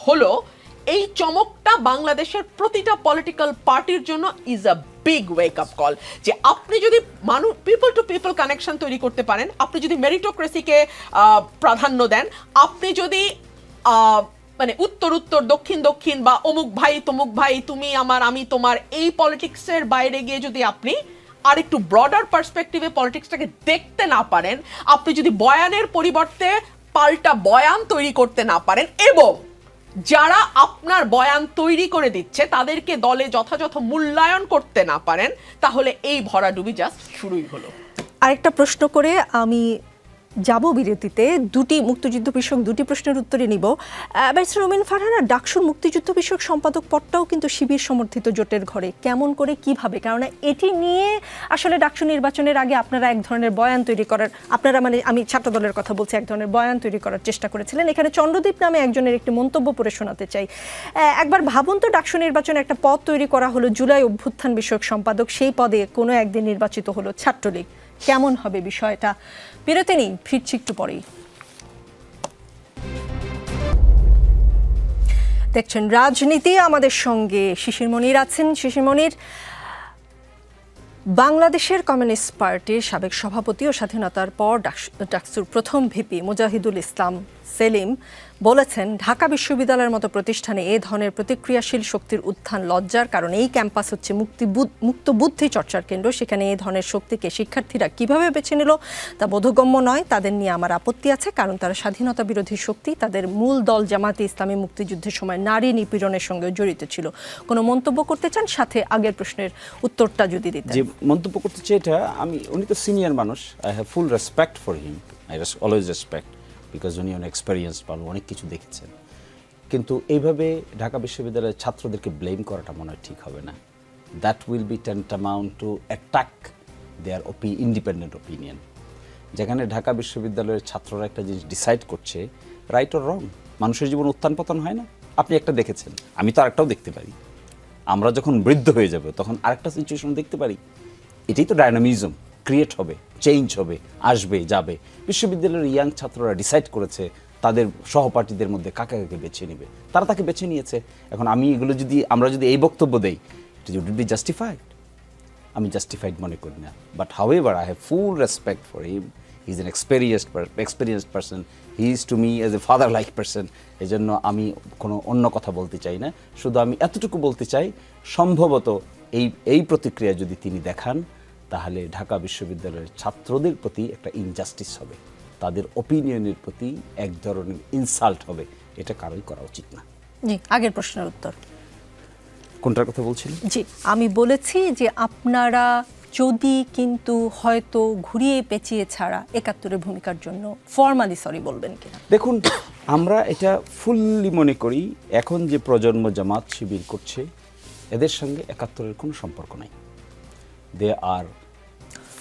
হলো, এই চমকটা বাংলাদেশের প্রতিটা পলিটিক্যাল পার্টির জন্য is a big wake up call. যে আপনি যদি পিপল টু পিপল কানেকশন তৈরি করতে পারেন, আপনি যদি মেরিটোক্রেসিকে প্রাধান্য দেন, আপনি যদি মানে উত্তর দক্ষিণ দক্ষিণ বা অমুক ভাই তমুক ভাই, তুমি আমার আমি তোমার, এই পলিটিক্সের বাইরে গিয়ে যদি আপনি আর একটু ব্রডার পার্সপেক্টিভে পলিটিক্সটাকে দেখতে না পারেন, আপনি যদি বয়ানের পরিবর্তে পাল্টা বয়ান তৈরি করতে না পারেন এবং যারা আপনার বয়ান তৈরি করে দিচ্ছে তাদেরকে দলে যথাযথ মূল্যায়ন করতে না পারেন, তাহলে এই ভরাডুবি জাস্ট শুরুই হলো। আরেকটা প্রশ্ন করে আমি যাব বিরতিতে। মুক্তিযুদ্ধ বিষয়ক দুটি প্রশ্নের উত্তরে নিব। ব্যারিস্টার রুমিন ফারহানা, ডাকসুর মুক্তিযুদ্ধ বিষয়ক সম্পাদক পদটাও কিন্তু শিবির সমর্থিত জোটের ঘরে, কেমন করে কিভাবে? কারণ এটি নিয়ে আসলে ডাকসু নির্বাচনের আগে আপনারা এক ধরনের বয়ান তৈরি করার, আপনারা মানে আমি ছাত্র দলের কথা বলছি, এক ধরনের বয়ান তৈরি করার চেষ্টা করেছিলেন। এখানে চন্দ্রদীপ নামে একজনের একটি মন্তব্য পড়ে শোনাতে চাই। একবার ভাবুন তো, ডাকসু নির্বাচনে একটা পদ তৈরি করা হলো, জুলাই অভ্যুত্থান বিষয়ক সম্পাদক, সেই পদে কোনো একদিন নির্বাচিত হলো ছাত্রলীগ, কেমন হবে বিষয়টা? বিরতি নেই, ফিরছি একটু পরেই। দেখছেন রাজনীতি, আমাদের সঙ্গে শিশির মনির আছেন। শিশির মনির, বাংলাদেশের কমিউনিস্ট পার্টির সাবেক সভাপতি ও স্বাধীনতার পর ডাকসুর প্রথম ভিপি মুজাহিদুল ইসলাম সেলিম বলেছেন, ঢাকা বিশ্ববিদ্যালয়ের মতো প্রতিষ্ঠানে এ ধরনের প্রতিক্রিয়াশীল শক্তির উত্থান লজ্জার কারণ। এই ক্যাম্পাস হচ্ছে মুক্ত বুদ্ধি চর্চার কেন্দ্র, সেখানে এই ধরনের শক্তিকে শিক্ষার্থীরা কিভাবে বেছে নিল তা বোধগম্য নয়। তাদের নিয়ে আমার আপত্তি আছে, কারণ তারা স্বাধীনতা বিরোধী শক্তি। তাদের মূল দল জামাতে ইসলামী মুক্তিযুদ্ধের সময় নারী নিপীড়নের সঙ্গে জড়িত ছিল। কোনো মন্তব্য করতে চান? সাথে আগের প্রশ্নের উত্তরটা যদি দিতেন। যে মন্তব্য করতে চাই এটা, উনি তো সিনিয়র মানুষ, I have full respect for him, I always respect, because উনি অনেক এক্সপেরিয়েন্স পাল, অনেক কিছু দেখেছেন। কিন্তু এইভাবে ঢাকা বিশ্ববিদ্যালয়ের ছাত্রদেরকে ব্লেম করাটা মনে হয় ঠিক হবে না। That will be tantamount to attack their independent opinion. যেখানে ঢাকা বিশ্ববিদ্যালয়ের ছাত্ররা একটা জিনিস ডিসাইড করছে, রাইট অর রং। মানুষের জীবন উত্থান পতন হয় না? আপনি একটা দেখেছেন, আমি তো আরেকটাও দেখতে পারি। আমরা যখন বৃদ্ধ হয়ে যাব তখন আরেকটা সিচুয়েশন দেখতে পারি। এটাই তো ডায়নামিজম, ক্রিয়েট হবে, চেঞ্জ হবে, আসবে যাবে। বিশ্ববিদ্যালয়ের ইয়াং ছাত্ররা ডিসাইড করেছে তাদের সহপাঠীদের মধ্যে কাকে কাকে বেছে নেবে, তারা তাকে বেছে নিয়েছে। এখন আমরা যদি এই বক্তব্য দেই, ইট উড বি জাস্টিফাইড? আমি জাস্টিফাইড মনে করি না। But however I have full respect for him, he is an experienced person, he is to me as a father like person. এই জন্য আমি কোনো অন্য কথা বলতে চাই না, শুধু আমি এতটুকু বলতে চাই, সম্ভবত এই প্রতিক্রিয়া যদি তিনি দেখান, তাহলে ঢাকা বিশ্ববিদ্যালয়ের ছাত্রদের প্রতি একটা ইনজাস্টিস হবে, তাদের ওপিনিয়নের প্রতি এক ধরনের ইনসাল্ট হবে। এটা কারোই করা উচিত না। জি, আগের প্রশ্নের উত্তর কোনটার কথা বলছিলেন? জি, আমি বলেছি যে আপনারা যদি কিন্তু হয়তো ঘুরিয়ে পেঁচিয়ে ছাড়া ৭১-এর ভূমিকার জন্য ফর্মালি সরি বলবেন কিনা। দেখুন, আমরা এটা ফুললি মনে করি এখন যে প্রজন্ম জামাত শিবির করছে, এদের সঙ্গে ৭১-এর কোনো সম্পর্ক নাই। দে আর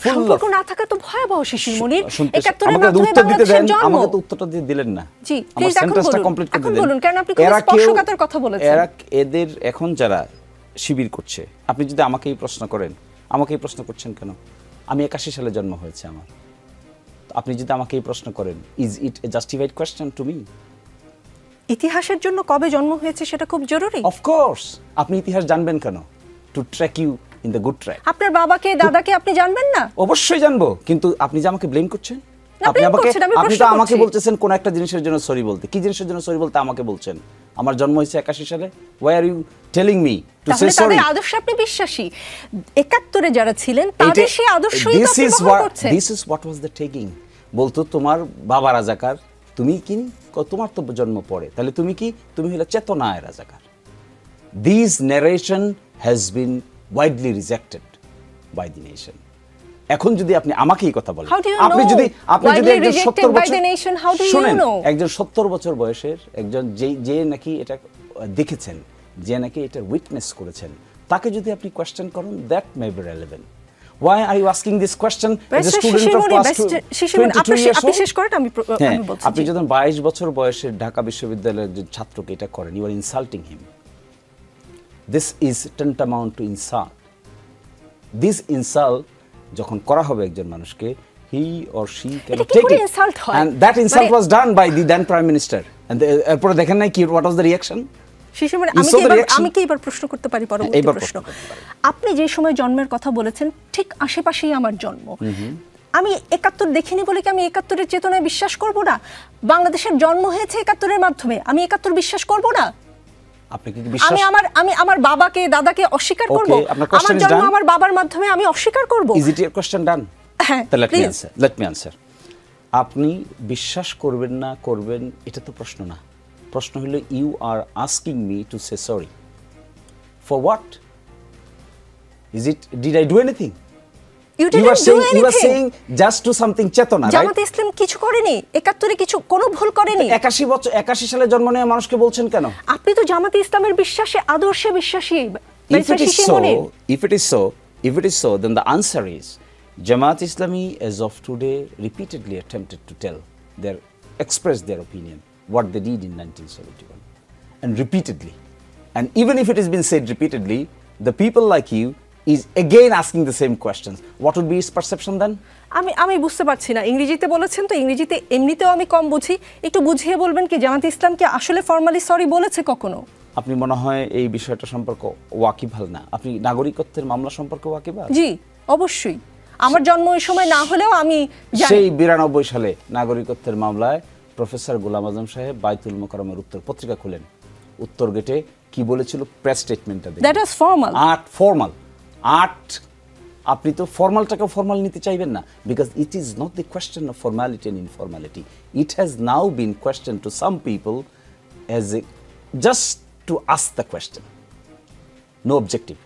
সম্পর্ক না থাকা তো ভয়াবহ শিশির মনির। ৭১-এর মাধ্যমে উত্তর দিতে দেন, আমাকে তো উত্তরটা দিয়ে দিলেন না। জি, আমার সেন্টেন্সটা কমপ্লিট করতে দেন। বলুন, কারণ আপনি খুব স্পর্শকাতর কথা বলেছেন। এদের এখন যারা শিবির করছে, আপনি যদি আমাকে এই প্রশ্ন করেন, আমাকে এই প্রশ্ন করছেন কেন? আমি ৮১ সালে জন্ম হয়েছে আমার। আপনি যদি আমাকে এই প্রশ্ন করেন, is it A justified question to me? ইতিহাসের জন্য কবে জন্ম হয়েছে সেটা খুব জরুরি। অফকোর্স, আপনি ইতিহাস জানবেন কেন? To track you in the good track. আপনার বাবাকে দাদাকে আপনি জানবেন না? অবশ্যই জানবো, কিন্তু আপনি যে আমাকে ব্লেম করছেন, আপনি তো আমাকে বলতেছেন কোন একটা জিনিসের জন্য সরি বলতে। কি জিনিসের জন্য সরি বলতে আমাকে বলছেন? আমার জন্ম হয়েছে ৮১ সালে, why are you telling me to say sorry? তাদের আদর্শ আপনি বিশ্বাসী, ৭১-এ যারা ছিলেন তাদের সেই আদর্শই তো আপনি ব্যবহার করছেন। This is what was the taking. বলতো তোমার বাবা রাজাকার, তুমি কি? তোমার তো জন্ম পড়ে, তাহলে তুমি কি? তুমি হলো চেতনায় রাজাকার। This narration has been widely rejected by the nation. এখন যদি আপনি আমাকে এই কথা বলেন, আপনি যদি একজন ৭০ বছর, শুনেন, একজন ৭০ বছর বয়সের একজন যে নাকি এটা দেখেছেন, যে নাকি এটা উইটনেস করেছেন, তাকে যদি আপনি কোয়েশ্চেন করেন, that may be relevant. Why are you asking this question as a student of class 22 years old? আপনি যখন 22 বছর বয়সের ঢাকা বিশ্ববিদ্যালয়ের একজন ছাত্রকে এটা করেন, you are insulting him. This is tantamount to insult. This insult যখন করা হবে একজন মানুষকে, he or she can take it. And that insult was done by the then Prime Minister. And এরপরে দেখেন নাই কি, what was the reaction? আমি কি এবার প্রশ্ন করতে পারি? পরবর্তী প্রশ্ন, আপনি যে সময় জন্মের কথা বলেছেন ঠিক আশেপাশেই আমার জন্ম। আমি ৭১ দেখিনি বলে কি আমি ৭১-এর চেতনায় বিশ্বাস করব না? বাংলাদেশের জন্ম হয়েছে ৭১-এর মাধ্যমে, আমি ৭১ বিশ্বাস করব না? আপনি কি বিশ্বাস? আমি আমার বাবাকে দাদাকে অস্বীকার করব? আমার জন্ম আমার বাবার মাধ্যমে, আমি অস্বীকার করব? Is it your question done? হ্যাঁ, let me answer. আপনি বিশ্বাস করবেন না করবেন এটা তো প্রশ্ন না, প্রশ্ন হলো you are asking me to say sorry for what? Is it did I do anything? You didn't do You are anything. saying just to something চেতনা, right? জামাত ইসলাম কিছু করেনি, 71-এ কিছু কোনো ভুল করেনি। 81 সালে জন্ম নেওয়া মানুষকে বলছেন কেন? আপনি তো জামাত ইসলামের বিশ্বাসে আদর্শে বিশ্বাসী। If it is so, then the answer is Jamaat Islami as of today repeatedly attempted to express their opinion what they did in 1971, and repeatedly, and even if it has been said repeatedly, the people like you is again asking the same questions. What would be his perception then? আমি বুঝতে পারছি না, ইংরেজিতে বলেছেন তো, ইংরেজিতে এমনিতেও আমি কম বুঝি, একটু বুঝিয়ে বলবেন কি জামাত ইসলাম কি আসলে ফর্মালি সরি বলেছে কখনো? আপনি মনে হয় এই বিষয়টা সম্পর্কে ওয়াকিবহাল না। আপনি নাগরিকত্বের মামলা সম্পর্কে ওয়াকিবহাল? জি অবশ্যই, আমার জন্ম ওই সময় না হলেও আমি জানি। সেই 92 সালে নাগরিকত্বের মামলায় প্রফেসর গোলাম আজম সাহেব বাইতুল মোকাররমের উত্তর পত্রিকা খুলেন, উত্তর গেটে কি বলেছিল প্রেস স্টেটমেন্টটা দেখুন। That is formal. আপনি তো ফর্মালটাকে ফর্মাল নিতে চাইবেন না, because it is not the question of formality and informality. It has now been question to some people as a just to ask the question, no objective.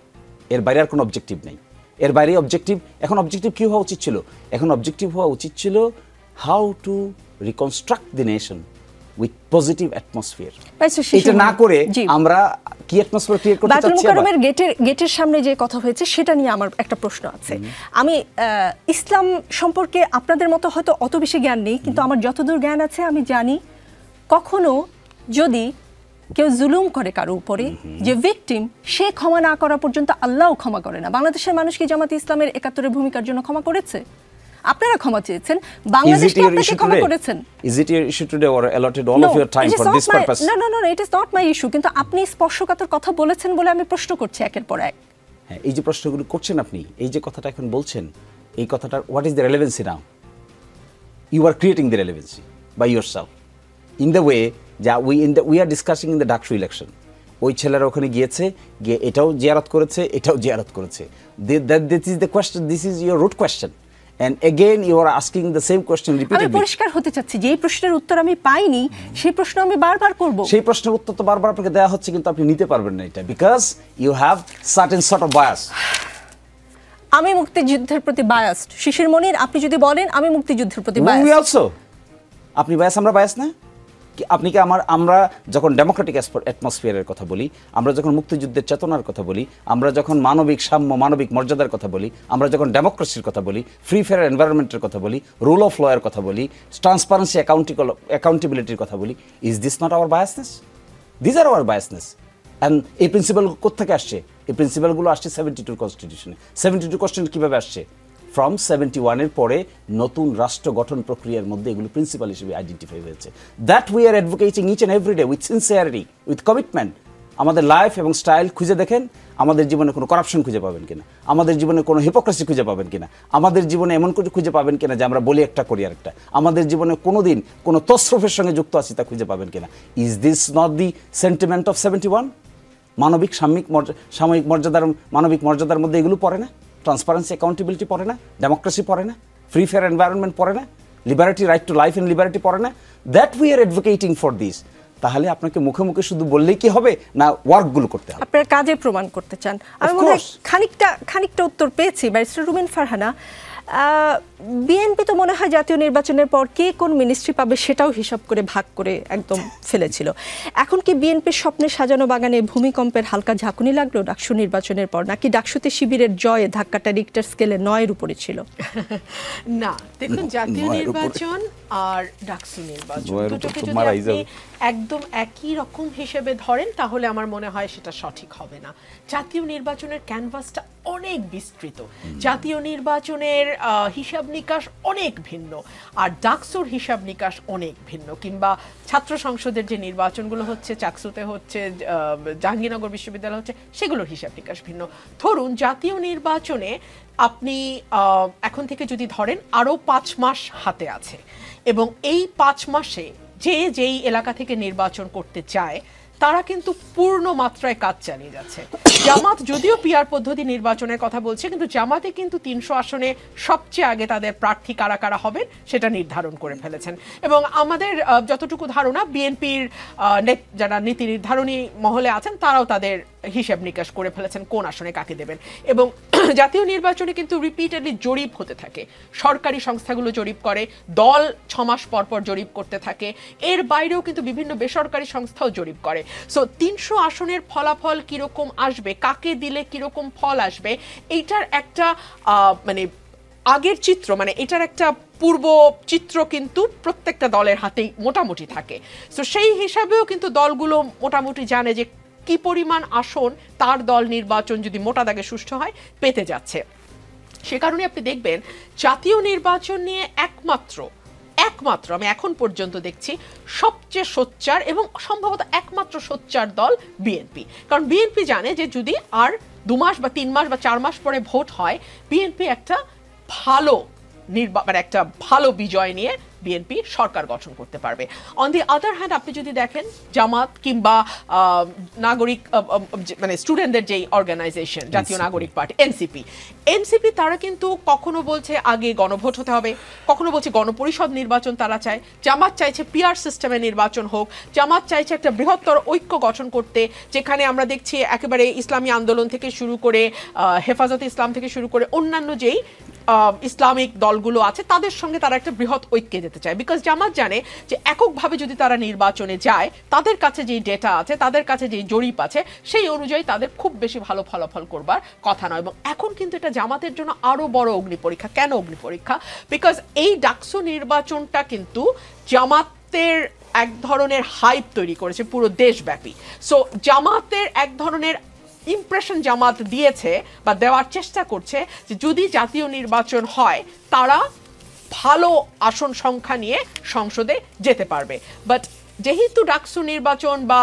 এর বাইরে আর কোনো objective নেই। এর বাইরে অবজেক্টিভ, এখন অবজেক্টিভ কি হওয়া উচিত ছিল? এখন অবজেক্টিভ হওয়া উচিত ছিল how to reconstruct the nation with positive atmosphere. এটা না করে আমরা কি অ্যাটমসফিয়ার ক্রিয়েট করতে চাচ্ছি? বাইতুল মোকাররমের গেটের সামনে যে কথা হয়েছে সেটা নিয়ে আমার একটা প্রশ্ন আছে। আমি ইসলাম সম্পর্কে আপনাদের মতো হয়তো অত বেশি জ্ঞান নেই, কিন্তু আমার যতদূর জ্ঞান আছে আমি জানি কখনো যদি কেউ জুলুম করে কারো উপরে, যে ভিকটিম, সে ক্ষমা না করা পর্যন্ত আল্লাহও ক্ষমা করে না। বাংলাদেশের মানুষ কি জামাত ইসলামের 71-এর ভূমিকার জন্য ক্ষমা করেছে? আপনারা ক্ষমা চেয়েছেন, বাংলাদেশ কি আপনাকে ক্ষমা করেছেন? Is it your issue today or allotted all of your time for this purpose? No, it is not my issue. কিন্তু আপনি স্পর্শকাতর কথা বলেছেন বলে আমি প্রশ্ন করছি একের পর এক। হ্যাঁ, এই যে প্রশ্নগুলো করছেন আপনি, এই যে কথাটা এখন বলছেন, এই কথাটার what is the relevancy now? You are creating the relevancy by yourself in the way that we are discussing in the Daksu election. ওই ছেলেরা ওখানে গিয়েছে, গিয়ে এটাও জিয়ারত করেছে, এটাও জিয়ারত করেছে। This is the question, this is your root question. And again you are asking the same question repeatedly. আমি পরিষ্কার হতে চাচ্ছি যে এই প্রশ্নের উত্তর আমি পাইনি, সেই প্রশ্ন আমি বারবার করব। সেই প্রশ্নের উত্তর তো বারবার আপনাকে দেওয়া হচ্ছে, কিন্তু আপনি নিতে পারবেন না এটা, because you have certain sort of bias. আমি মুক্তিযুদ্ধের প্রতি বায়াসড। শিশির মনির, আপনি যদি বলেন আমি মুক্তিযুদ্ধের প্রতি বায়াসড। We also. আপনি বায়াস, আমরা বায়াস না? আপনি কি আমরা যখন ডেমোক্রেটিক অ্যাটমসফিয়ারের কথা বলি, আমরা যখন মুক্তিযুদ্ধের চেতনার কথা বলি, আমরা যখন মানবিক সাম্য, মানবিক মর্যাদার কথা বলি, আমরা যখন ডেমোক্রেসির কথা বলি, ফ্রি ফেয়ার এনভায়রনমেন্টের কথা বলি, রুল অফ লয়ের কথা বলি, ট্রান্সপারেন্সি অ্যাকাউন্টেবিলিটির কথা বলি, is this not our biasness? This are our biasness. And এই প্রিন্সিপাল কোত্থেকে আসছে? এই প্রিন্সিপালগুলো আসছে 72 কনস্টিটিউশনে। 72 কনস্টিটিউশন কীভাবে আসছে? ফ্রম 71-এর পরে নতুন রাষ্ট্র গঠন প্রক্রিয়ার মধ্যে এগুলো প্রিন্সিপাল হিসেবে আইডেন্টিফাই হয়েছে। That we are advocating each and every day with sincerity, with commitment. আমাদের লাইফ এবং স্টাইল খুঁজে দেখেন, আমাদের জীবনে কোনো করাপশন খুঁজে পাবেন কিনা, আমাদের জীবনে কোনো হিপোক্রেসি খুঁজে পাবেন কিনা, আমাদের জীবনে এমন কিছু খুঁজে পাবেন কিনা যে আমরা বলি একটা করি আরেকটা, আমাদের জীবনে কোনোদিন কোনো তসরফের সঙ্গে যুক্ত আছি তা খুঁজে পাবেন কিনা। Is this not the sentiment of 71? মানবিক সাময়িক মর্যাদার, মানবিক মর্যাদার মধ্যে এগুলো পড়ে না? ট্রান্সপারেন্সি অ্যাকাউন্টেবিলিটি পড়ে না? ডেমোক্রেসি পড়ে না? ফ্রি ফেয়ার এনভায়রনমেন্ট পড়ে না? Liberty, right to life and liberty পড়ে না? That we are advocating for this. তাহলে আপনাকে মুখে মুখে শুধু বললেই কি হবে, না ওয়ার্কগুলো করতে হবে? আপনার কাজে প্রমাণ করতে চান। আমি মনে হয় খানিকটা উত্তর পেয়েছি। ব্যারিস্টার রুমিন ফারহানা, বিএনপি তো মনে হয় জাতীয় নির্বাচনের পর কে কোন মিনিস্ট্রি পাবে সেটাও হিসাব করে ভাগ করে একদম ফেলেছিল। এখন কি বিএনপির স্বপ্নে সাজানো বাগানে ভূমিকম্পের হালকা ঝাঁকুনি লাগলো ডাকসু নির্বাচনের পর, নাকি ডাকসুতে শিবিরের জয়ে ধাক্কাটা রিক্টার স্কেলে 9-এর উপরে ছিল? না, দেখুন, জাতীয় নির্বাচন আর ডাকসু নির্বাচন দুটোকে যদি আপনি একদম একই রকম হিসেবে ধরেন তাহলে আমার মনে হয় সেটা সঠিক হবে না। জাতীয় নির্বাচনের ক্যানভাসটা অনেক বিস্তৃত, জাতীয় নির্বাচনের হিসাব নিকাশ অনেক ভিন্ন, আর ডাকসুর হিসাব নিকাশ অনেক ভিন্ন। কিংবা ছাত্র সংসদের যে নির্বাচনগুলো হচ্ছে, চাকসুতে হচ্ছে, জাহাঙ্গীরনগর বিশ্ববিদ্যালয় হচ্ছে, সেগুলোর হিসাব নিকাশ ভিন্ন। ধরুন জাতীয় নির্বাচনে আপনি এখন থেকে যদি ধরেন আরও 5 মাস হাতে আছে, এবং এই 5 মাসে যেই এলাকা থেকে নির্বাচন করতে চায় তারা কিন্তু পূর্ণ মাত্রায় কাজ চালিয়ে যাচ্ছে। জামাত যদিও পিআর পদ্ধতি নির্বাচনের কথা বলছে, কিন্তু জামাতে কিন্তু 300 আসনে সবচেয়ে আগে তাদের প্রার্থী কারা কারা হবেন সেটা নির্ধারণ করে ফেলেছেন। এবং আমাদের যতটুকু ধারণা, বিএনপির যারা নীতি নির্ধারণী মহলে আছেন তারাও তাদের হিসেব নিকাশ করে ফেলেছেন কোন আসনে কাকে দেবেন। এবং জাতীয় নির্বাচনে কিন্তু রিপিটেডলি জরিপ হতে থাকে, সরকারি সংস্থাগুলো জরিপ করে, দল 6 মাস পর পর জরিপ করতে থাকে, এর বাইরেও কিন্তু বিভিন্ন বেসরকারি সংস্থাও জরিপ করে। সো 300 আসনের ফলাফল কিরকম আসবে, কাকে দিলে কিরকম ফল আসবে, এইটার একটা মানে আগের চিত্র, মানে এটার একটা পূর্ব চিত্র কিন্তু প্রত্যেকটা দলের হাতেই মোটামুটি থাকে। সো সেই হিসাবেও কিন্তু দলগুলো মোটামুটি জানে যে কি পরিমাণ আসন তার দল নির্বাচন যদি মোটা দাগে সুষ্ঠু হয় পেতে যাচ্ছে। সে কারণে আপনি দেখবেন জাতীয় নির্বাচন নিয়ে একমাত্র আমি এখন পর্যন্ত দেখছি সবচেয়ে সোচ্চার এবং সম্ভবত একমাত্র সোচ্চার দল বিএনপি। কারণ বিএনপি জানে যে যদি আর 2 মাস বা 3 মাস বা 4 মাস পরে ভোট হয়, বিএনপি একটা ভালো বিজয় নিয়ে বিএনপি সরকার গঠন করতে পারবে। অন দি আদার হ্যান্ড আপনি যদি দেখেন জামাত কিংবা নাগরিক মানে স্টুডেন্টদের যেই অর্গানাইজেশন জাতীয় নাগরিক পার্টি এনসিপি তারা কিন্তু কখনো বলছে আগে গণভোট হতে হবে, কখনো বলছে গণপরিষদ নির্বাচন তারা চায়, জামাত চাইছে পিআর সিস্টেমে নির্বাচন হোক, জামাত চাইছে একটা বৃহত্তর ঐক্য গঠন করতে, যেখানে আমরা দেখছি একেবারে ইসলামী আন্দোলন থেকে শুরু করে হেফাজতে ইসলাম থেকে শুরু করে অন্যান্য যেই ইসলামিক দলগুলো আছে তাদের সঙ্গে তারা একটা বৃহৎ ঐক্যে যেতে চায়। বিকজ জামাত জানে যে এককভাবে যদি তারা নির্বাচনে যায়, তাদের কাছে যেই ডেটা আছে, তাদের কাছে যেই জরিপ আছে, সেই অনুযায়ী তাদের খুব বেশি ভালো ফলাফল করবার কথা নয়। এবং এখন কিন্তু এটা জামাতের জন্য আরো বড় অগ্নিপরীক্ষা। কেন অগ্নিপরীক্ষা? বিকজ এই ডাকসু নির্বাচনটা কিন্তু জামাতের এক ধরনের হাইপ তৈরি করেছে পুরো দেশব্যাপী। সো জামাতের এক ধরনের ইমপ্রেশন জামাত দিয়েছে বা দেওয়ার চেষ্টা করছে যে যদি জাতীয় নির্বাচন হয় তারা ভালো আসন সংখ্যা নিয়ে সংসদে যেতে পারবে। বাট যেহেতু ডাকসু নির্বাচন বা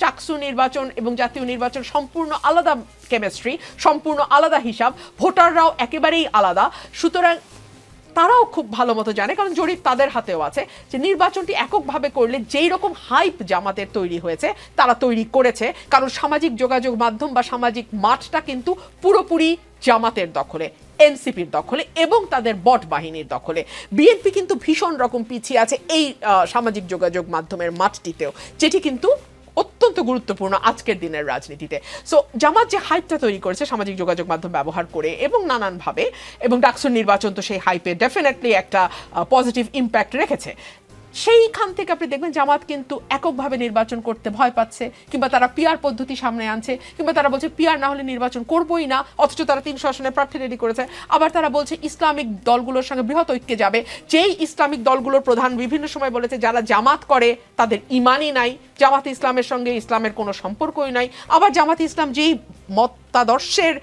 চাকসু নির্বাচন এবং জাতীয় নির্বাচন সম্পূর্ণ আলাদা কেমিস্ট্রি, সম্পূর্ণ আলাদা হিসাব, ভোটাররাও একেবারেই আলাদা, সুতরাং তারাও খুব ভালো মতো জানে, কারণ জরিপ তাদের হাতেও আছে, যে নির্বাচনটি এককভাবে করলে যেই রকম হাইপ জামাতের তৈরি হয়েছে তারা তৈরি করেছে, কারণ সামাজিক যোগাযোগ মাধ্যম বা সামাজিক মাঠটা কিন্তু পুরোপুরি জামাতের দখলে, এনসিপির দখলে এবং তাদের বট বাহিনীর দখলে। বিএনপি কিন্তু ভীষণ রকম পিছিয়ে আছে এই সামাজিক যোগাযোগ মাধ্যমের মাঠটিতেও, যেটি কিন্তু অত্যন্ত গুরুত্বপূর্ণ আজকের দিনের রাজনীতিতে। সো জামাত যে হাইপটা তৈরি করেছে সামাজিক যোগাযোগ মাধ্যম ব্যবহার করে এবং নানানভাবে, এবং ডাকসুর নির্বাচন তো সেই হাইপে ডেফিনেটলি একটা পজিটিভ ইম্প্যাক্ট রেখেছে, সেইখান থেকে আপনি দেখবেন জামাত কিন্তু এককভাবে নির্বাচন করতে ভয় পাচ্ছে, কিংবা তারা পিআর পদ্ধতি সামনে আনছে, কিংবা তারা বলছে পিআর না হলে নির্বাচন করবোই না, অথচ তারা 300 আসনের প্রার্থী রেডি করেছে। আবার তারা বলছে ইসলামিক দলগুলোর সঙ্গে বৃহৎ ঐক্যে যাবে, যেই ইসলামিক দলগুলোর প্রধান বিভিন্ন সময় বলেছে যারা জামাত করে তাদের ইমানই নাই, জামাত ইসলামের সঙ্গে ইসলামের কোনো সম্পর্কই নাই। আবার জামাত ইসলাম যেই মতাদর্শের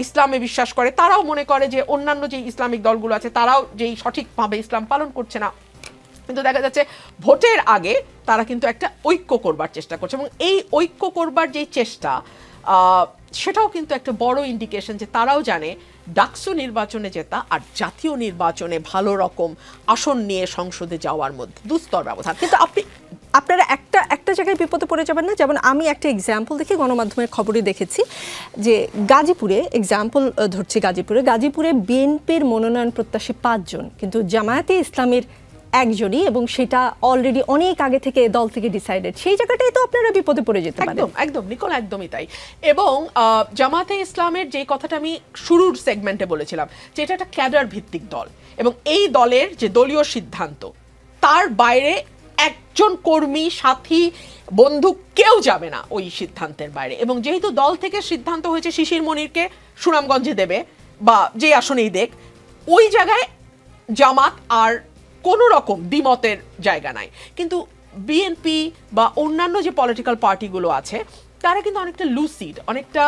ইসলামে বিশ্বাস করে, তারাও মনে করে যে অন্যান্য যে ইসলামিক দলগুলো আছে তারাও যেই সঠিকভাবে ইসলাম পালন করছে না। কিন্তু দেখা যাচ্ছে ভোটের আগে তারা কিন্তু একটা ঐক্য করবার চেষ্টা করছে, এবং এই ঐক্য করবার যে চেষ্টা সেটাও কিন্তু একটা বড় ইন্ডিকেশন যে তারাও জানে ডাকসু নির্বাচনে জেতা আর জাতীয় নির্বাচনে ভালো রকম আসন নিয়ে সংসদে যাওয়ার মধ্যে দুস্তর ব্যবধান। কিন্তু আপনারা একটা জায়গায় বিপদে পড়ে যাবেন না? যেমন আমি একটা এক্সাম্পল দেখি, গণমাধ্যমের খবরে দেখেছি যে গাজীপুরে, এক্সাম্পল ধরছি গাজীপুরে বিএনপির মনোনয়ন প্রত্যাশী 5 জন, কিন্তু জামায়াতে ইসলামের একজনই, এবং সেটা অলরেডি অনেক আগে থেকে দল থেকে ডিসাইডেড। সেই জায়গাটাই তো আপনারা বিপদে পড়ে যেতে পারেন। একদম নিকোল, একদমই তাই। এবং জামাতে ইসলামের যে কথাটা আমি শুরুর সেগমেন্টে বলেছিলাম যে এটা একটা ক্যাডার ভিত্তিক দল, এবং এই দলের যে দলীয় সিদ্ধান্ত তার বাইরে একজন কর্মী, সাথী, বন্ধু কেউ যাবে না ওই সিদ্ধান্তের বাইরে। এবং যেহেতু দল থেকে সিদ্ধান্ত হয়েছে শিশির মনিরকে সুনামগঞ্জে দেবে বা যে আসনেই দেখ, ওই জায়গায় জামাত আর কোনো রকম দ্বিমতের জায়গা নাই। কিন্তু বিএনপি বা অন্যান্য যে পলিটিক্যাল পার্টিগুলো আছে তারা কিন্তু অনেকটা লুসিড, অনেকটা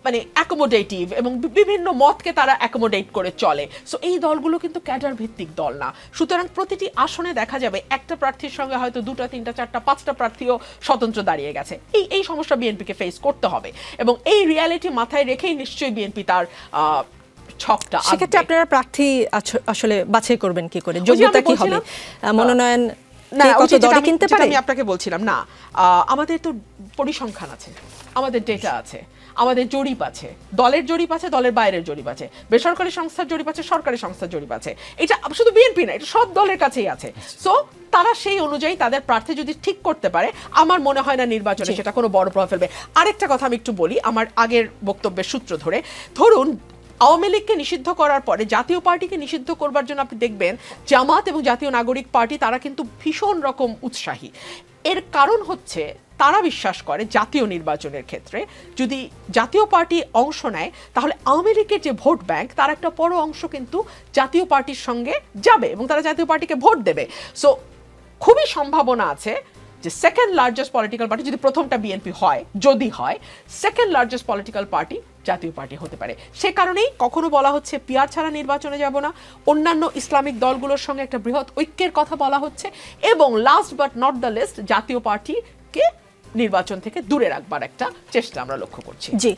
মানে অ্যাকোমোডেটিভ, এবং বিভিন্ন মতকে তারা অ্যাকোমোডেট করে চলে। সো এই দলগুলো কিন্তু ক্যাডার ভিত্তিক দল না, সুতরাং প্রতিটি আসনে দেখা যাবে একটা প্রার্থীর সঙ্গে হয়তো 2টা 3টা 4টা 5টা প্রার্থীও স্বতন্ত্র দাঁড়িয়ে গেছে। এই সমস্যা বিএনপিকে ফেস করতে হবে, এবং এই রিয়ালিটি মাথায় রেখেই নিশ্চয়ই বিএনপি তার সেক্ষেত্রে আপনারা প্রার্থী আসলে বাছাই করবেন কি করে? যোগ্যতা কি হবে? মনোনয়ন না কে ওই কত যে যেটা দরে আমি- কিনতে যেটা পারে? আমি আপনাকে বলছিলাম না, আমাদের তো পরিসংখ্যান আছে, আমাদের ডেটা আছে, আমাদের জরিপ আছে, দলের জরিপ আছে, দলের বাইরের জরিপ আছে, বেসরকারি সংস্থার জরিপ আছে, সরকারি সংস্থার জরিপ আছে। এটা শুধু বিএনপি না, এটা সব দলের কাছেই আছে। সো তারা সেই অনুযায়ী তাদের প্রার্থী যদি ঠিক করতে পারে, আমার মনে হয় না নির্বাচনে সেটা কোনো বড় প্রভাব ফেলবে। আরেকটা কথা আমি একটু বলি আমার আগের বক্তব্যের সূত্র ধরে। ধরুন আওয়ামী লীগকে নিষিদ্ধ করার পরে জাতীয় পার্টিকে নিষিদ্ধ করবার জন্য আপনি দেখবেন জামাত এবং জাতীয় নাগরিক পার্টি তারা কিন্তু ভীষণ রকম উৎসাহী। এর কারণ হচ্ছে তারা বিশ্বাস করে জাতীয় নির্বাচনের ক্ষেত্রে যদি জাতীয় পার্টি অংশ নেয় তাহলে আওয়ামী লীগের যে ভোট ব্যাংক তার একটা বড় অংশ কিন্তু জাতীয় পার্টির সঙ্গে যাবে এবং তারা জাতীয় পার্টিকে ভোট দেবে। সো খুবই সম্ভাবনা আছে যে সেকেন্ড লার্জেস্ট পলিটিক্যাল পার্টি যদি প্রথমটা বিএনপি হয়, যদি হয়, সেকেন্ড লার্জেস্ট পলিটিক্যাল পার্টি জাতীয় পার্টি হতে পারে। সে কারণেই কখনো বলা হচ্ছে পিয়ার ছাড়া নির্বাচনে যাব না, অন্যান্য ইসলামিক দলগুলোর সঙ্গে একটা বৃহৎ ঐক্যের কথা বলা হচ্ছে, এবং last but not the least জাতীয় পার্টিকে নির্বাচন থেকে দূরে রাখবার একটা চেষ্টা আমরা লক্ষ্য করছি। জি।